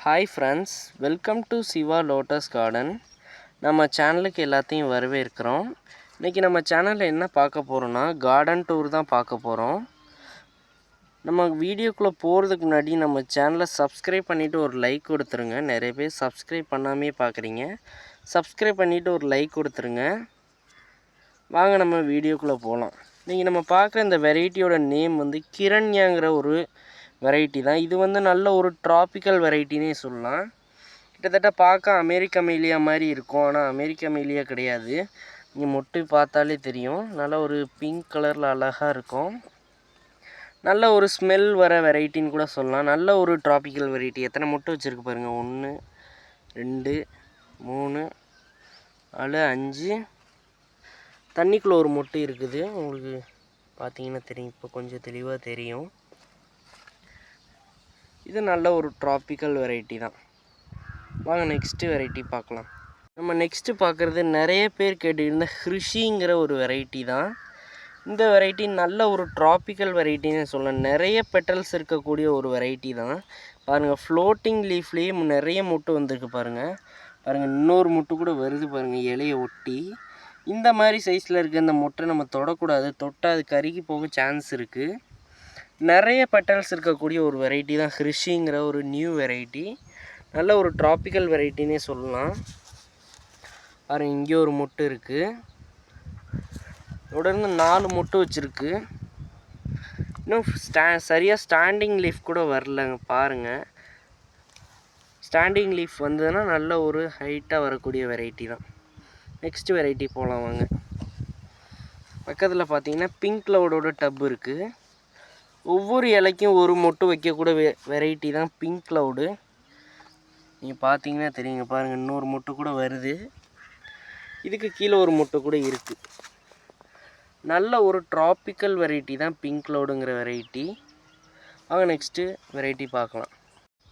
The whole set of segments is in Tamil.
Hi friends, welcome to Shiva lotus garden. நம்ம சேனலுக்கு எல்லாத்தையும் வரவேற்கிறோம். இன்றைக்கி நம்ம சேனலில் என்ன பார்க்க போகிறோன்னா கார்டன் டூர் தான் பார்க்க போகிறோம். நம்ம வீடியோக்குள்ளே போகிறதுக்கு முன்னாடி நம்ம சேனலை சப்ஸ்கிரைப் பண்ணிவிட்டு ஒரு லைக் கொடுத்துருங்க. நிறைய பேர் சப்ஸ்கிரைப் பண்ணாமே பார்க்குறீங்க. சப்ஸ்கிரைப் பண்ணிவிட்டு ஒரு லைக் கொடுத்துருங்க. வாங்க நம்ம வீடியோக்குள்ளே போகலாம். இன்றைக்கி நம்ம பார்க்குற இந்த வெரைட்டியோட நேம் வந்து கிரண்யாங்கிற ஒரு வெரைட்டி தான். இது வந்து நல்ல ஒரு ட்ராபிக்கல் வெரைட்டினே சொல்லலாம். கிட்டத்தட்ட பார்க்க அமெரிக்க மெலியா மாதிரி இருக்கும், ஆனால் அமெரிக்க மெலியா கிடையாது. நீங்கள் மொட்டு பார்த்தாலே தெரியும். நல்ல ஒரு பிங்க் கலரில் அழகாக இருக்கும். நல்ல ஒரு ஸ்மெல் வர வெரைட்டின்னு கூட சொல்லலாம். நல்ல ஒரு ட்ராபிக்கல் வெரைட்டி. எத்தனை மொட்டு வச்சுருக்கு பாருங்கள். 1 2 3 4 5. தண்ணிக்குள்ளே ஒரு மொட்டு இருக்குது. உங்களுக்கு பார்த்தீங்கன்னா தெரியும், இப்போ கொஞ்சம் தெளிவாக தெரியும். இது நல்ல ஒரு ட்ராபிக்கல் வெரைட்டி தான். வாங்க நெக்ஸ்ட்டு வெரைட்டி பார்க்கலாம். நம்ம நெக்ஸ்ட்டு பார்க்குறது நிறைய பேர் கேட்டுருந்த ஹிருஷிங்கிற ஒரு வெரைட்டி தான். இந்த வெரைட்டி நல்ல ஒரு ட்ராபிக்கல் வெரைட்டின்னு சொல்லலாம். நிறைய பெட்டல்ஸ் இருக்கக்கூடிய ஒரு வெரைட்டி தான். பாருங்கள், ஃப்ளோட்டிங் லீஃப்லேயே நிறைய மொட்டு வந்திருக்கு பாருங்கள். இன்னொரு மொட்டு கூட வருது பாருங்கள், இலையை ஒட்டி. இந்த மாதிரி சைஸில் இருக்க இந்த மொட்டை நம்ம தொடக்கூடாது. தொட்டால் அது கருகி போக சான்ஸ் இருக்குது. நிறைய பெட்டல்ஸ் இருக்கக்கூடிய ஒரு வெரைட்டி தான் ஹிருஷிங்கிற ஒரு நியூ வெரைட்டி. நல்ல ஒரு ட்ராபிக்கல் வெரைட்டினே சொல்லலாம். பாருங்கள், இங்கே ஒரு மொட்டு இருக்குது. தொடர்ந்து 4 மொட்டு வச்சுருக்கு. இன்னும் சரியாக ஸ்டாண்டிங் லீஃப் கூட வரலங்க. பாருங்கள், ஸ்டாண்டிங் லீஃப் வந்ததுன்னா நல்ல ஒரு ஹைட்டாக வரக்கூடிய வெரைட்டி தான். நெக்ஸ்ட் வெரைட்டி போகலாம் வாங்க. பக்கத்தில் பார்த்தீங்கன்னா பிங்க் க்ளவுடோட டப் இருக்குது. ஒவ்வொரு இலைக்கும் ஒரு மொட்டு வைக்கக்கூட வெரைட்டி தான் பிங்க் க்ளவுடு. நீங்கள் பார்த்தீங்கன்னா தெரியுங்க. பாருங்கள், இன்னொரு மொட்டு கூட வருது. இதுக்கு கீழே ஒரு மொட்டு கூட இருக்குது. நல்ல ஒரு ட்ராபிக்கல் வெரைட்டி தான் பிங்க் க்ளவுடுங்கிற வெரைட்டி. அவங்க நெக்ஸ்ட்டு வெரைட்டி பார்க்கலாம்.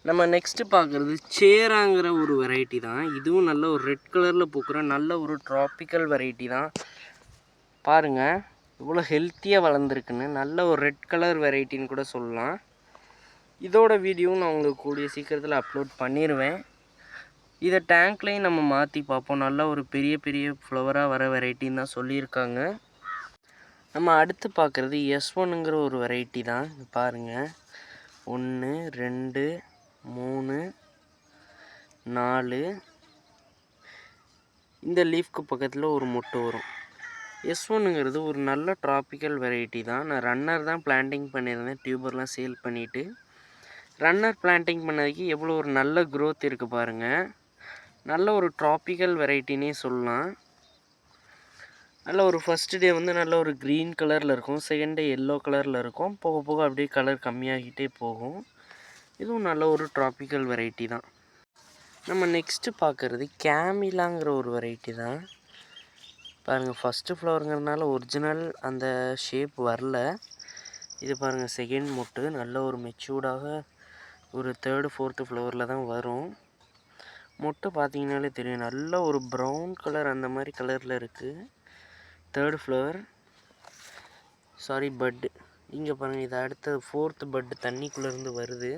நம்ம நெக்ஸ்ட்டு பார்க்குறது சேராங்கிற ஒரு வெரைட்டி தான். இதுவும் நல்ல ஒரு ரெட் கலரில் பூக்கிற நல்ல ஒரு ட்ராபிக்கல் வெரைட்டி தான். பாருங்கள், இவ்வளோ ஹெல்த்தியாக வளர்ந்துருக்குன்னு. நல்ல ஒரு ரெட் கலர் வெரைட்டின்னு கூட சொல்லலாம். இதோட வீடியோவும் நான் உங்களுக்கு கூடிய சீக்கிரத்தில் அப்லோட் பண்ணிடுவேன். இதை டேங்க்லேயும் நம்ம மாற்றி பார்ப்போம். நல்ல ஒரு பெரிய பெரிய ஃப்ளவராக வர வெரைட்டின்னு தான் சொல்லியிருக்காங்க. நம்ம அடுத்து பார்க்குறது S1ங்கிற ஒரு வெரைட்டி தான். பாருங்கள், 1 2 3 4. இந்த லீஃப்க்கு பக்கத்தில் ஒரு மொட்டு வரும். S1ங்கிறது ஒரு நல்ல ட்ராபிக்கல் வெரைட்டி தான். நான் ரன்னர் தான் பிளான்டிங் பண்ணியிருந்தேன். டியூபர்லாம் சேல் பண்ணிவிட்டு ரன்னர் பிளான்டிங் பண்ணதுக்கு எவ்வளோ ஒரு நல்ல க்ரோத் இருக்குது பாருங்கள். நல்ல ஒரு ட்ராபிக்கல் வெரைட்டினே சொல்லலாம். நல்ல ஒரு ஃபஸ்ட்டு டே வந்து நல்ல ஒரு க்ரீன் கலரில் இருக்கும். செகண்ட் டே எல்லோ கலரில் இருக்கும். போக போக அப்படியே கலர் கம்மியாகிட்டே போகும். இதுவும் நல்ல ஒரு ட்ராபிக்கல் வெரைட்டி தான். நம்ம நெக்ஸ்ட்டு பார்க்குறது கேமிலாங்கிற ஒரு வெரைட்டி தான். பாருங்கள், ஃபஸ்ட்டு ஃப்ளவருங்கிறதுனால ஒரிஜினல் அந்த ஷேப் வரல. இது பாருங்கள், செகண்ட் மொட்டு நல்ல ஒரு மெச்சூர்டாக ஒரு 3rd 4th ஃப்ளவரில் தான் வரும். மொட்டு பார்த்தீங்கன்னாலே தெரியும். நல்ல ஒரு ப்ரௌன் கலர் அந்த மாதிரி கலரில் இருக்குது. 3rd ஃப்ளவர், சாரி பட்டு. இங்கே பாருங்கள், இது அடுத்த 4th பட்டு தண்ணிக்குள்ளேருந்து வருது.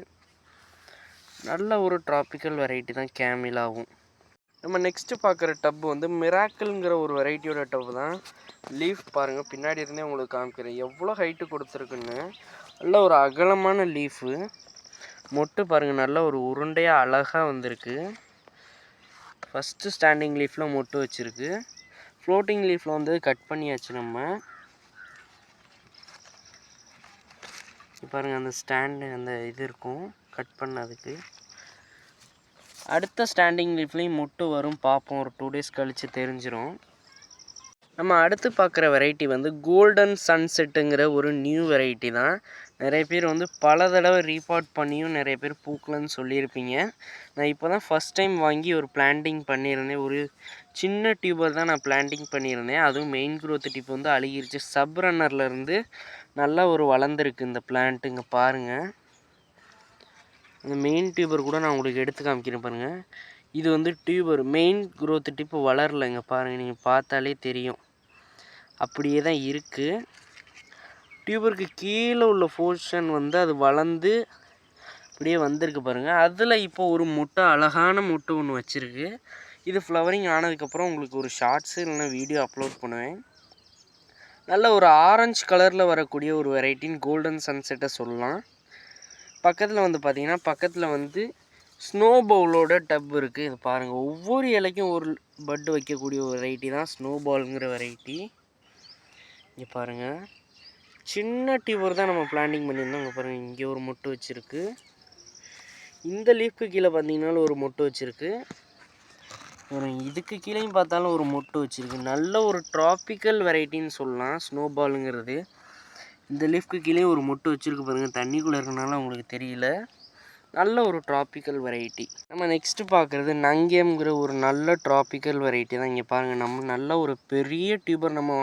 நல்ல ஒரு ட்ராபிக்கல் வெரைட்டி தான் கேமிலாகும். நம்ம நெக்ஸ்ட்டு பார்க்குற டப்பு வந்து மிராக்கிள்ங்கிற ஒரு வெரைட்டியோட டப்பு தான். லீஃப் பாருங்கள், பின்னாடி இருந்தே உங்களுக்கு காமிக்கிறேன் எவ்வளோ ஹைட்டு கொடுத்துருக்குன்னு. நல்ல ஒரு அகலமான லீஃபு. மொட்டு பாருங்கள், நல்ல ஒரு உருண்டையாக அழகாக வந்திருக்கு. ஃபஸ்ட்டு ஸ்டாண்டிங் லீஃபில் மொட்டு வச்சுருக்கு. ஃப்ளோட்டிங் லீஃபில் வந்து கட் பண்ணியாச்சு நம்ம. பாருங்கள், அந்த ஸ்டாண்டு அந்த இது இருக்கும் கட் பண்ணதுக்கு. அடுத்த ஸ்டாண்டிங் லீஃப்லேயும் மொட்டு வரும். பார்ப்போம், ஒரு 2 days கழித்து தெரிஞ்சிடும். நம்ம அடுத்து பார்க்குற வெரைட்டி வந்து கோல்டன் சன்செட்டுங்கிற ஒரு நியூ வெரைட்டி தான். நிறைய பேர் வந்து பல தடவை ரீபாட் பண்ணியும் நிறைய பேர் பூக்கலன்னு சொல்லியிருப்பீங்க. நான் இப்போ தான் ஃபஸ்ட் டைம் வாங்கி ஒரு பிளான்டிங் பண்ணியிருந்தேன். ஒரு சின்ன டியூபர் தான் நான் பிளான்டிங் பண்ணியிருந்தேன். அதுவும் மெயின் க்ரோத் டிப் வந்து அழுகிருச்சு. சப் ரன்னர்லேருந்து நல்லா ஒரு வளர்ந்துருக்கு இந்த பிளான்ட்டு. இங்கே பாருங்கள், இந்த மெயின் டியூபர் கூட நான் உங்களுக்கு எடுத்து காமிக்கிறேன் பாருங்கள். இது வந்து டியூபர் மெயின் க்ரோத் டிப்பு வளரலைங்க. பாருங்கள், நீங்கள் பார்த்தாலே தெரியும், அப்படியே தான் இருக்குது. டியூபருக்கு கீழே உள்ள போர்ஷன் வந்து அது வளர்ந்து இப்படியே வந்திருக்கு பாருங்கள். அதில் இப்போ ஒரு மொட்டு, அழகான மொட்டு ஒன்று வச்சுருக்கு. இது ஃப்ளவரிங் ஆனதுக்கப்புறம் உங்களுக்கு ஒரு ஷார்ட்ஸு இல்லைன்னா வீடியோ அப்லோட் பண்ணுவேன். நல்ல ஒரு ஆரஞ்சு கலரில் வரக்கூடிய ஒரு வெரைட்டின்னு கோல்டன் சன்செட்டை சொல்லலாம். பக்கத்தில் வந்து பார்த்திங்கன்னா பக்கத்தில் வந்து ஸ்னோ பவுலோட டப் இருக்குது. இது பாருங்கள், ஒவ்வொரு இலைக்கும் ஒரு பட்டு வைக்கக்கூடிய ஒரு வெரைட்டி தான் ஸ்னோ பாலுங்கிற வெரைட்டி. இங்கே பாருங்கள், சின்ன டியூபர் தான் நம்ம பிளான்டிங் பண்ணியிருந்தோம். இங்கே பாருங்கள், இங்கே ஒரு மொட்டு வச்சுருக்கு. இந்த லீஃப்க்கு கீழே பார்த்தீங்கன்னாலும் ஒரு மொட்டு வச்சுருக்கு. இதுக்கு கீழேயும் பார்த்தாலும் ஒரு மொட்டு வச்சுருக்கு. நல்ல ஒரு ட்ராபிக்கல் வெரைட்டின்னு சொல்லலாம் ஸ்னோ பாலுங்கிறது. இந்த லீஃப்க்கு கீழே ஒரு மொட்டு வச்சுருக்கு பாருங்கள். தண்ணிக்குள்ளே இருக்கனால உங்களுக்கு தெரியல. நல்ல ஒரு ட்ராபிக்கல் வெரைட்டி. நம்ம நெக்ஸ்ட்டு பார்க்குறது நங்கேம்ங்கிற ஒரு நல்ல ட்ராபிக்கல் வெரைட்டி தான். இங்கே பாருங்கள், நம்ம நல்ல ஒரு பெரிய டியூபர் நம்ம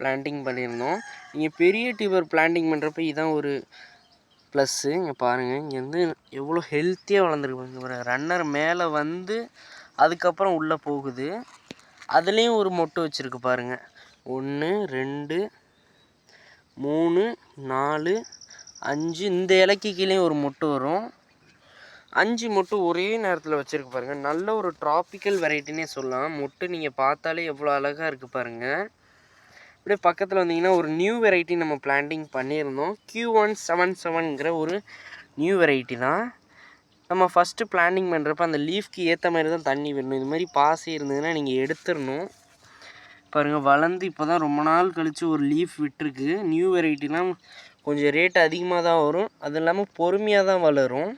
பிளான்டிங் பண்ணியிருந்தோம். இங்கே பெரிய டியூபர் பிளான்டிங் பண்ணுறப்ப இதுதான் ஒரு ப்ளஸ்ஸு. இங்கே பாருங்கள், இங்கே வந்து எவ்வளோ ஹெல்த்தியாக வளர்ந்துருக்கு. ஒரு ரன்னர் மேலே வந்து அதுக்கப்புறம் உள்ளே போகுது. அதுலேயும் ஒரு மொட்டு வச்சுருக்கு பாருங்கள். 1 2 3 4 5. இந்த இலைக்கு கீழே ஒரு மொட்டு வரும். 5 மொட்டு ஒரே நேரத்தில் வச்சுருக்கு பாருங்கள். நல்ல ஒரு ட்ராபிக்கல் வெரைட்டினே சொல்லலாம். மொட்டு நீங்கள் பார்த்தாலே எவ்வளோ அழகாக இருக்குது பாருங்கள். அப்படியே பக்கத்தில் வந்தீங்கன்னா ஒரு நியூ வெரைட்டி நம்ம பிளான்டிங் பண்ணியிருந்தோம். Q177ங்கிற ஒரு நியூ வெரைட்டி தான். நம்ம ஃபஸ்ட்டு பிளான்டிங் பண்ணுறப்ப அந்த லீஃப்க்கு ஏற்ற மாதிரி தான் தண்ணி விடணும். இது மாதிரி பாசி இருந்ததுன்னா நீங்கள் எடுத்துடணும். பாருங்கள், வளர்ந்து இப்போ தான் ரொம்ப நாள் கழித்து ஒரு லீஃப் விட்டுருக்கு. நியூ வெரைட்டிலாம் கொஞ்சம் ரேட் அதிகமாக தான் வரும். அது இல்லாமல் பொறுமையாக தான் வளரும்.